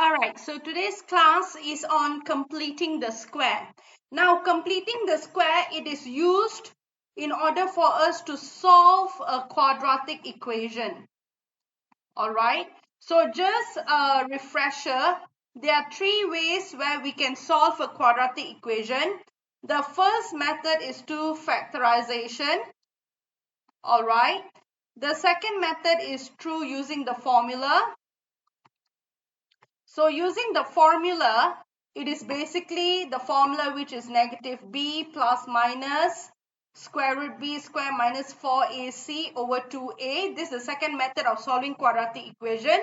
Alright, so today's class is on completing the square. Now, completing the square, it is used in order for us to solve a quadratic equation. Alright, so just a refresher, there are three ways where we can solve a quadratic equation. The first method is to factorization. Alright, the second method is through using the formula. So using the formula, it is basically the formula which is negative b plus minus square root b square minus 4ac over 2a. This is the second method of solving quadratic equation.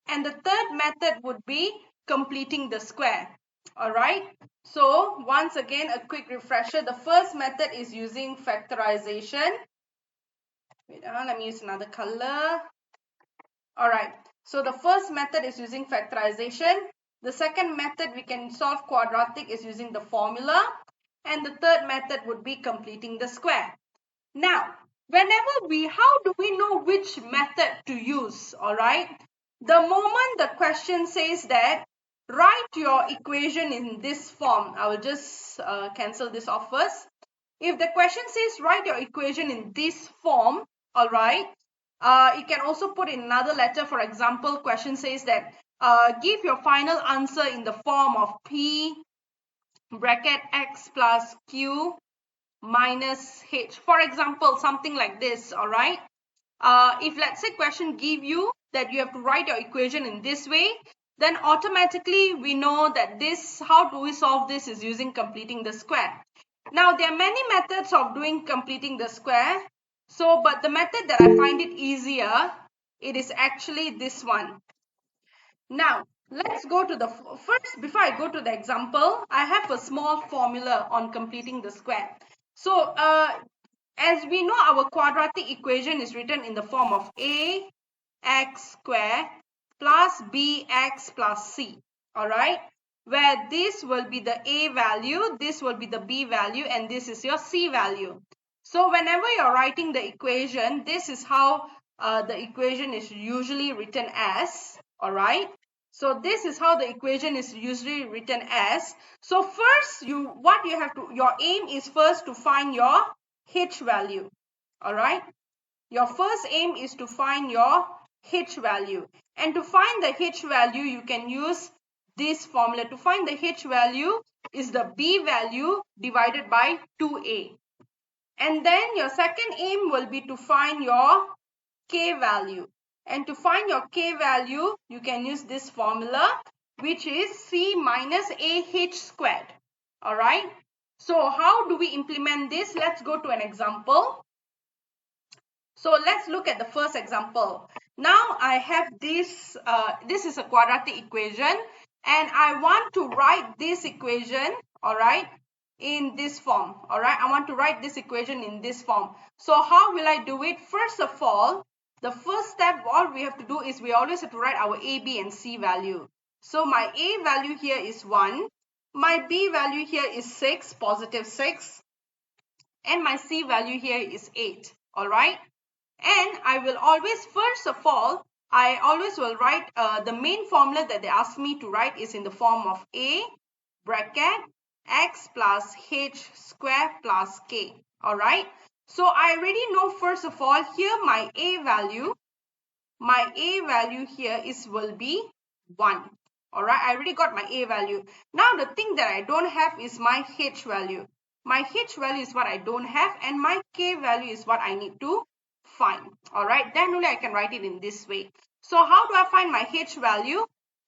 And the third method would be completing the square. Alright. So once again, a quick refresher. The first method is using factorization. Wait, let me use another color. Alright, so the first method is using factorization. The second method we can solve quadratic is using the formula. And the third method would be completing the square. Now, how do we know which method to use? Alright, the moment the question says that write your equation in this form, I will just cancel this off first. If the question says write your equation in this form, alright, you can also put in another letter. For example, question says that give your final answer in the form of P bracket X plus Q minus H. For example, something like this, alright. If let's say question give you that you have to write your equation in this way, then automatically we know that how do we solve this is using completing the square. Now, there are many methods of doing completing the square. So, but the method that I find it easier, it is actually this one. Now, let's go to the first, before I go to the example, I have a small formula on completing the square. So, as we know, our quadratic equation is written in the form of ax squared plus bx plus c. Alright, where this will be the a value, this will be the b value, and this is your c value. So whenever you're writing the equation, this is how the equation is usually written as. Alright, so this is how the equation is usually written as. So first, your aim is first to find your h value. Alright, your first aim is to find your h value, and to find the h value you can use this formula. To find the h value is the b value divided by 2a, and then your second aim will be to find your k value, and to find your k value you can use this formula, which is c minus ah squared. All right, so how do we implement this? Let's go to an example. So let's look at the first example. Now I have this, this is a quadratic equation, and I want to write this equation, all right, in this form. All right, I want to write this equation in this form. So how will I do it? First of all, the first step, all we have to do is we always have to write our a, b, and c value. So my a value here is 1, my b value here is 6, positive 6, and my c value here is 8. All right. And I will always, first of all, I always will write the main formula that they ask me to write is in the form of a bracket x plus h square plus k. All right. So I already know, first of all, here my a value here will be 1. All right. I already got my a value. Now the thing that I don't have is my h value. My h value is what I don't have, and my k value is what I need to find. All right, then only I can write it in this way. So how do I find my h value?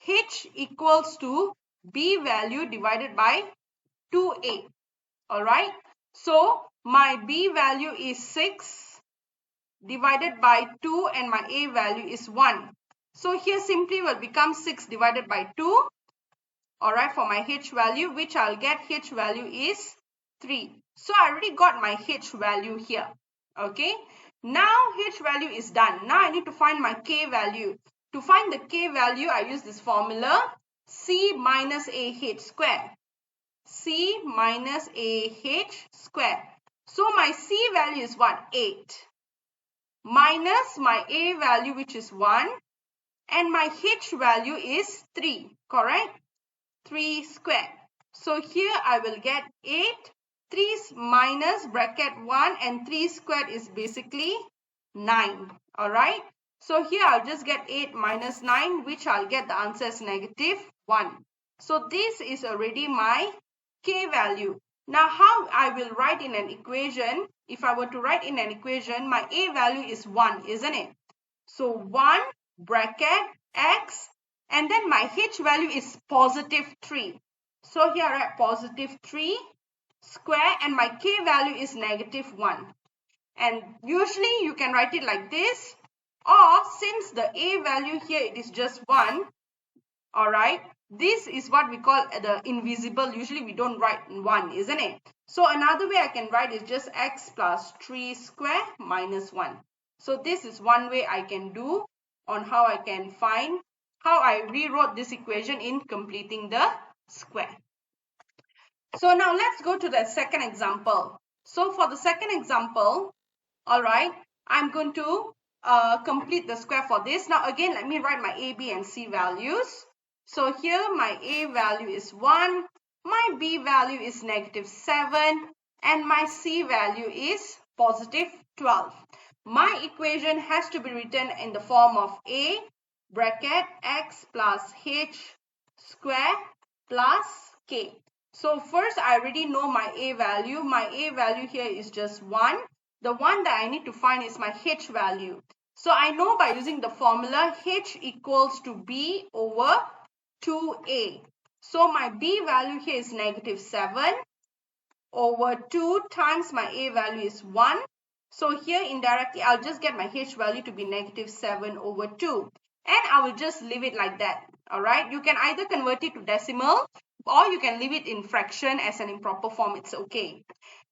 H equals to b value divided by 2a. All right, so my b value is 6 divided by 2, and my a value is 1. So here simply will become 6 divided by 2. All right, for my h value, which I'll get, h value is 3. So I already got my h value here. Okay, now h value is done. Now I need to find my k value. To find the k value, I use this formula, c minus ah square. C minus ah square. So my c value is what? 8. Minus my a value, which is 1. and my H value is 3, correct? 3 squared. So here I will get 8, 3 minus bracket 1 and 3 squared is basically 9. Alright. So here I'll just get 8 minus 9, which I'll get the answer as negative 1. So this is already my K value. Now how I will write in an equation, if I were to write in an equation, my A value is 1, isn't it? So 1 bracket X, and then my H value is positive 3. So here I write positive 3 square and my K value is negative 1. And usually you can write it like this, or since the A value here it is just 1, alright, this is what we call the invisible. Usually we don't write 1, isn't it? So another way I can write is just X plus 3 square minus 1. So this is one way I can do on how I can find, how I rewrote this equation in completing the square. So now let's go to the second example. So for the second example, alright, I'm going to complete the square for this. Now again, let me write my A, B and C values. So here my A value is 1, my B value is negative 7 and my C value is positive 12. My equation has to be written in the form of A bracket X plus H square plus K. So first I already know my A value. My A value here is just 1. The one that I need to find is my H value. So I know by using the formula H equals to B over 2A. So my B value here is negative 7 over 2 times my A value is 1. So here indirectly I'll just get my H value to be negative 7 over 2. And I will just leave it like that. Alright, you can either convert it to decimal or you can leave it in fraction as an improper form. It's okay.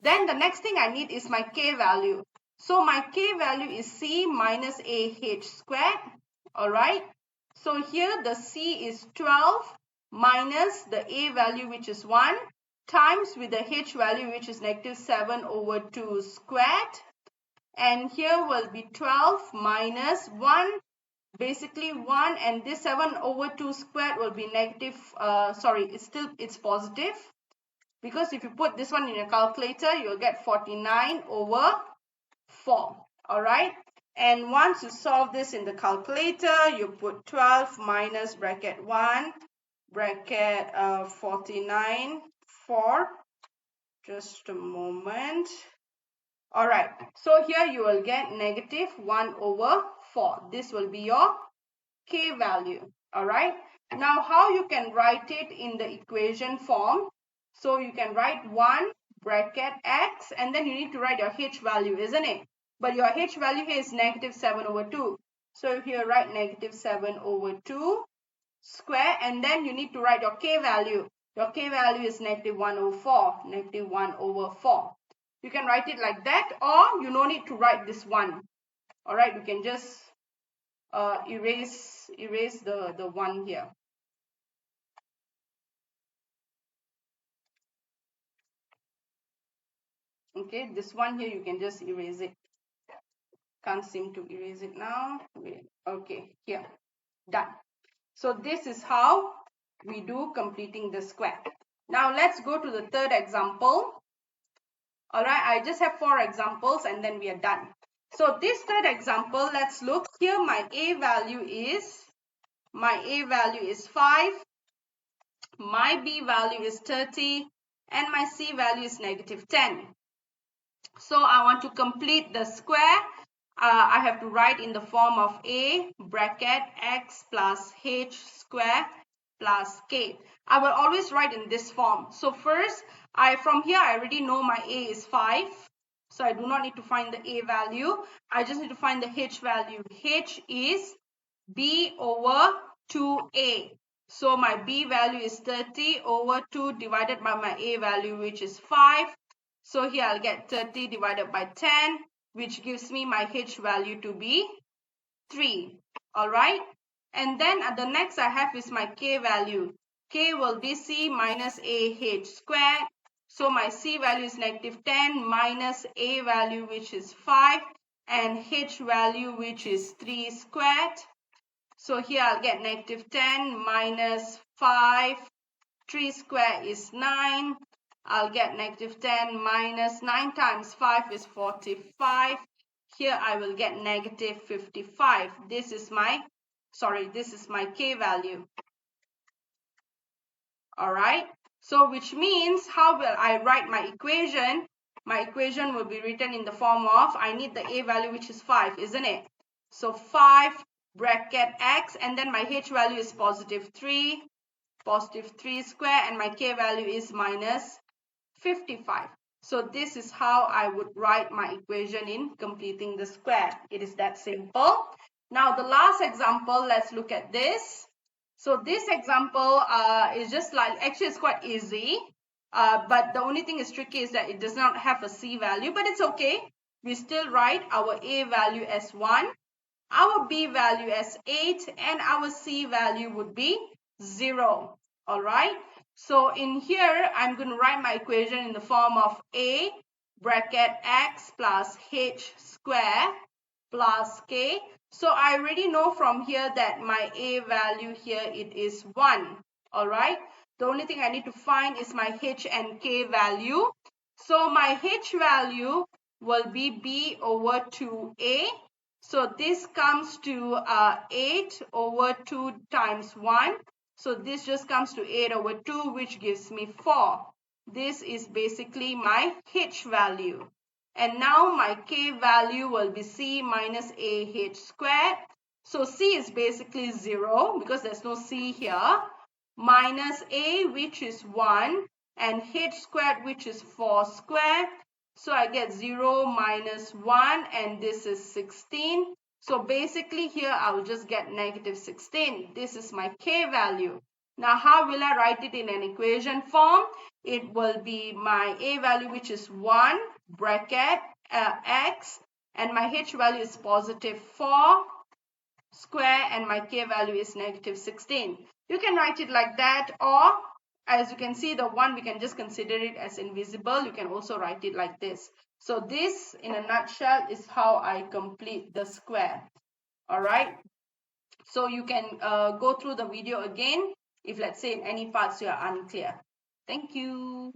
Then the next thing I need is my K value. So my K value is C minus AH squared. Alright. So here the C is 12 minus the A value which is 1 times with the H value which is negative 7 over 2 squared. And here will be 12 minus 1. Basically 1 and this 7 over 2 squared will be negative, it's positive. Because if you put this one in your calculator, you'll get 49 over 4. Alright. And once you solve this in the calculator, you put 12 minus bracket 1, bracket 49, 4. Just a moment. Alright. So here you will get negative 1 over 4. This will be your K value. Alright. Now how you can write it in the equation form? So you can write 1 bracket X and then you need to write your H value, isn't it? But your H value here is negative 7 over 2. So here write negative 7 over 2 square and then you need to write your K value. Your K value is negative 1 over 4. Negative 1 over 4. You can write it like that or you no need to write this one. Alright, you can just erase the 1 here. Okay, this one here you can just erase it. Can't seem to erase it now. Wait. Okay, here, done. So this is how we do completing the square. Now let's go to the third example. Alright, I just have 4 examples and then we are done. So this third example, let's look. Here my A value is 5. My B value is 30 and my C value is negative 10. So I want to complete the square. I have to write in the form of A bracket X plus H square plus K. I will always write in this form. So first, from here I already know my A is 5. So I do not need to find the A value. I just need to find the H value. H is B over 2A. So my B value is 30 over 2 divided by my A value which is 5. So here I'll get 30 divided by 10 which gives me my H value to be 3. Alright. And then the next I have is my K value. K will be C minus AH squared. So my C value is negative 10 minus A value which is 5 and H value which is 3 squared. So here I'll get negative 10 minus 5. 3 square is 9. I'll get negative 10 minus 9 times 5 is 45. Here I will get negative 55. This is my K value. All right. So which means, how will I write my equation? My equation will be written in the form of, I need the A value, which is 5, isn't it? So 5 bracket x, and then my H value is positive 3 square, and my K value is minus 55. So this is how I would write my equation in completing the square. It is that simple. Now the last example, let's look at this. So this example is just like, actually it's quite easy, but the only thing is tricky is that it does not have a C value, but it's okay. We still write our A value as 1, our B value as 8, and our C value would be 0. All right. So in here, I'm going to write my equation in the form of A bracket x plus h square plus k. So I already know from here that my A value here, it is 1. All right. The only thing I need to find is my h and k value. So my h value will be b over 2a. So this comes to 8 over 2 times 1. So this just comes to 8 over 2, which gives me 4. This is basically my h value. And now my k value will be c minus ah squared. So c is basically 0 because there's no c here. Minus a, which is 1, and h squared, which is 4 squared. So I get 0 minus 1, and this is 16. So basically here I will just get negative 16. This is my k value. Now how will I write it in an equation form? It will be my A value, which is 1 bracket x, and my h value is positive 4 square, and my k value is negative 16. You can write it like that, or as you can see, the 1 we can just consider it as invisible. You can also write it like this. So this in a nutshell is how I complete the square. All right. So you can go through the video again if, let's say, in any parts you are unclear. Thank you.